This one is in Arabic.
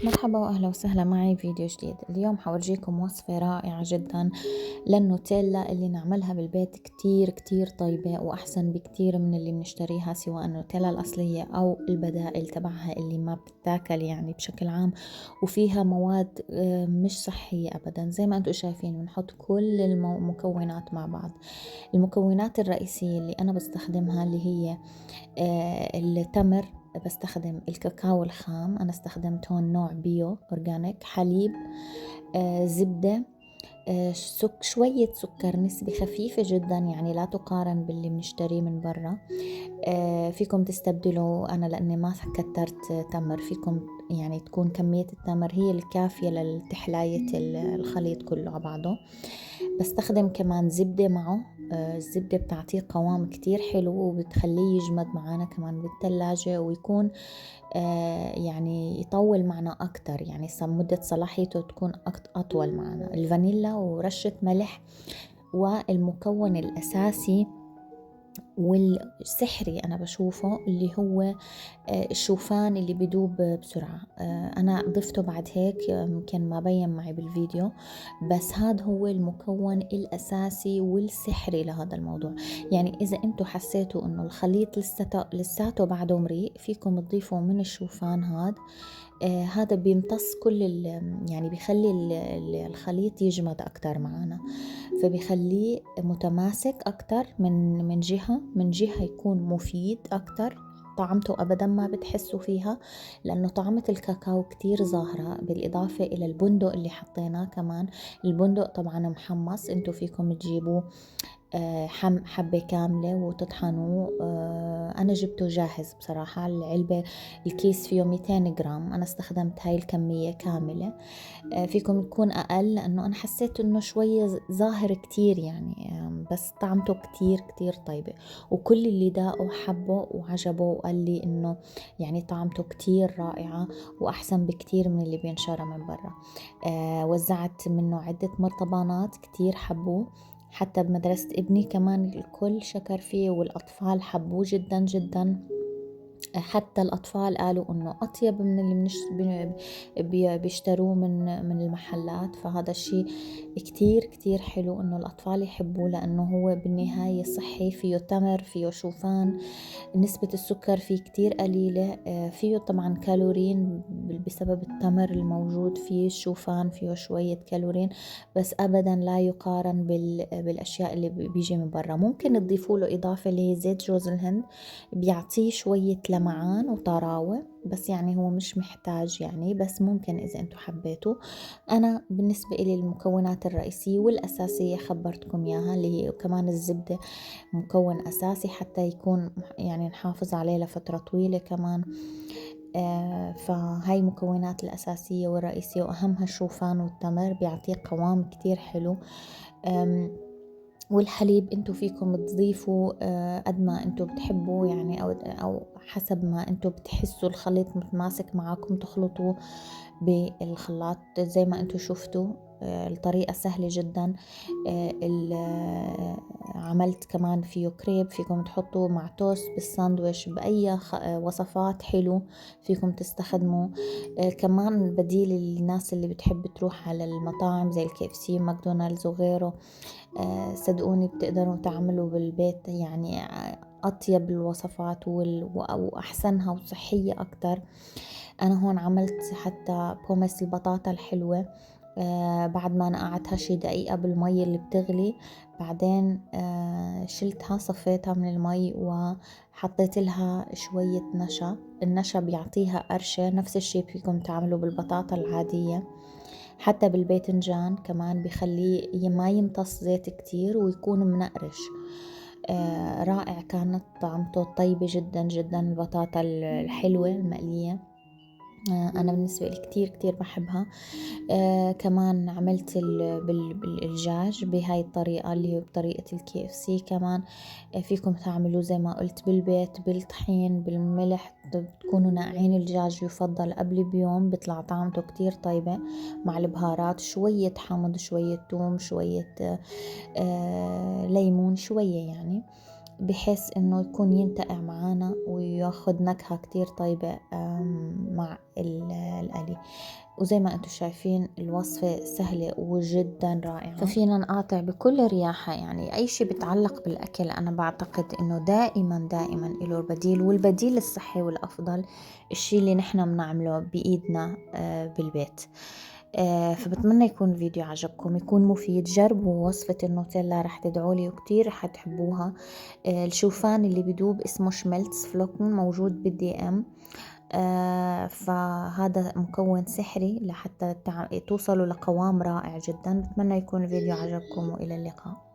مرحبا وأهلا وسهلا معي فيديو جديد. اليوم حورجيكم وصفة رائعة جدا للنوتيلا اللي نعملها بالبيت، كتير كتير طيبة وأحسن بكتير من اللي بنشتريها، سواء النوتيلا الأصلية أو البدائل تبعها اللي ما بتتاكل يعني بشكل عام، وفيها مواد مش صحية أبدا. زي ما أنتم شايفين بنحط كل المكونات مع بعض. المكونات الرئيسية اللي أنا بستخدمها اللي هي التمر، بستخدم الكاكاو الخام، أنا استخدمته نوع بيو أورجانيك، حليب، زبدة، شوية سكر، نسبة خفيفة جدا يعني لا تقارن باللي بنشتريه من برا. فيكم تستبدلوا، أنا لأني ما كترت تمر، فيكم يعني تكون كمية التمر هي الكافية لتحلاية الخليط كله على بعضه. بستخدم كمان زبدة معه، الزبدة بتعطيه قوام كتير حلو وبتخليه يجمد معانا كمان بالثلاجة، ويكون يعني يطول معنا أكتر، يعني مدة صلاحيته تكون أطول معنا. الفانيلا ورشة ملح، والمكون الأساسي والسحري أنا بشوفه اللي هو الشوفان اللي بدوب بسرعة. أنا ضفته بعد هيك، يمكن ما بين معي بالفيديو، بس هذا هو المكون الأساسي والسحري لهذا الموضوع. يعني إذا أنتوا حسيتوا أنه الخليط لساته بعده مريء، فيكم تضيفوا من الشوفان هذا بيمتص كل يعني بيخلي الخليط يجمد أكتر معنا، فبيخليه متماسك أكتر من جهة يكون مفيد أكتر. طعمته أبدا ما بتحسوا فيها، لأنه طعمة الكاكاو كتير ظاهرة، بالإضافة إلى البندق اللي حطيناه كمان. البندق طبعا محمص، انتو فيكم تجيبوه حبة كاملة وتطحنوه. أنا جبته جاهز بصراحة، العلبة الكيس فيه 200 جرام، أنا استخدمت هاي الكمية كاملة. فيكم تكون أقل لأنه أنا حسيت أنه شوية ظاهر كتير يعني، بس طعمته كتير كتير طيبة، وكل اللي داقه حبه وعجبه وقال لي أنه يعني طعمته كتير رائعة وأحسن بكتير من اللي بينشرى من برا. وزعت منه عدة مرطبانات، كتير حبوه، حتى بمدرسة ابني كمان الكل شكر فيه، والأطفال حبوه جدا جدا. حتى الأطفال قالوا إنه أطيب من اللي بيشتروه من المحلات. فهذا الشيء كتير كتير حلو إنه الأطفال يحبوه، لأنه هو بالنهاية صحي، فيه تمر، فيه شوفان، نسبة السكر فيه كتير قليلة، فيه طبعا كالورين بسبب التمر الموجود فيه، الشوفان فيه شوية كالورين، بس أبدا لا يقارن بالأشياء اللي بيجي من برا. ممكن تضيفوا له إضافة اللي هي زيت جوز الهند، بيعطيه شوية لمعان وطراوة، بس يعني هو مش محتاج يعني، بس ممكن إذا أنتوا حبيتوا. أنا بالنسبة إلي المكونات الرئيسية والأساسية خبرتكم إياها، اللي هي كمان الزبدة مكون أساسي حتى يكون يعني نحافظ عليه لفترة طويلة كمان. فهاي مكونات الأساسية والرئيسية، وأهمها الشوفان والتمر، بيعطيه قوام كتير حلو. والحليب انتوا فيكم تضيفوا قد ما انتوا بتحبوا يعني، او حسب ما انتوا بتحسوا الخليط متماسك معاكم، تخلطوه بالخلاط زي ما انتوا شفتوا. الطريقة سهلة جدا. عملت كمان فيه كريب، فيكم تحطوه مع توست بالساندويش، بأي وصفات حلو فيكم تستخدموا. كمان بديل للناس اللي بتحب تروح على المطاعم زي الKFC ماكدونالدز وغيره. صدقوني بتقدروا تعملوا بالبيت يعني أطيب الوصفات وأحسنها وصحية أكتر. أنا هون عملت حتى بومس البطاطا الحلوة، بعد ما نقعتها شي دقيقة بالمي اللي بتغلي، بعدين شلتها صفيتها من المي وحطيت لها شوية نشا. النشا بيعطيها قرشة، نفس الشي فيكم تعملوا بالبطاطا العادية، حتى بالباذنجان كمان بيخليه ما يمتص زيت كتير ويكون منقرش. رائع، كانت طعمته طيبة جدا جدا البطاطا الحلوة المقلية. أنا بالنسبة لي كتير كتير بحبها. كمان عملت بالدجاج بهاي الطريقة اللي هي بطريقة الKFC كمان. فيكم تعملوه زي ما قلت بالبيت، بالطحين، بالملح، بتكونوا ناقعين الدجاج يفضل قبل بيوم، بيطلع طعمته كتير طيبة مع البهارات، شوية حمض، شوية توم، شوية ليمون، شوية يعني. بحيث إنه يكون ينتقع معانا وياخد نكهة كتير طيبة مع القلي. وزي ما انتم شايفين الوصفة سهلة وجدا رائعة، ففينا نقاطع بكل رياحة. يعني أي شيء بيتعلق بالأكل أنا بعتقد إنه دائما دائما له البديل، والبديل الصحي والأفضل الشيء اللي نحن بنعمله بإيدنا بالبيت. فبتمنى يكون الفيديو عجبكم، يكون مفيد. جربوا وصفة النوتيلا رح تدعولي وكتير رح تحبوها. الشوفان اللي بدوب اسمه شملتس فلوكن، موجود بالدي ام. فهذا مكون سحري لحتى توصلوا لقوام رائع جدا. بتمنى يكون الفيديو عجبكم، وإلى اللقاء.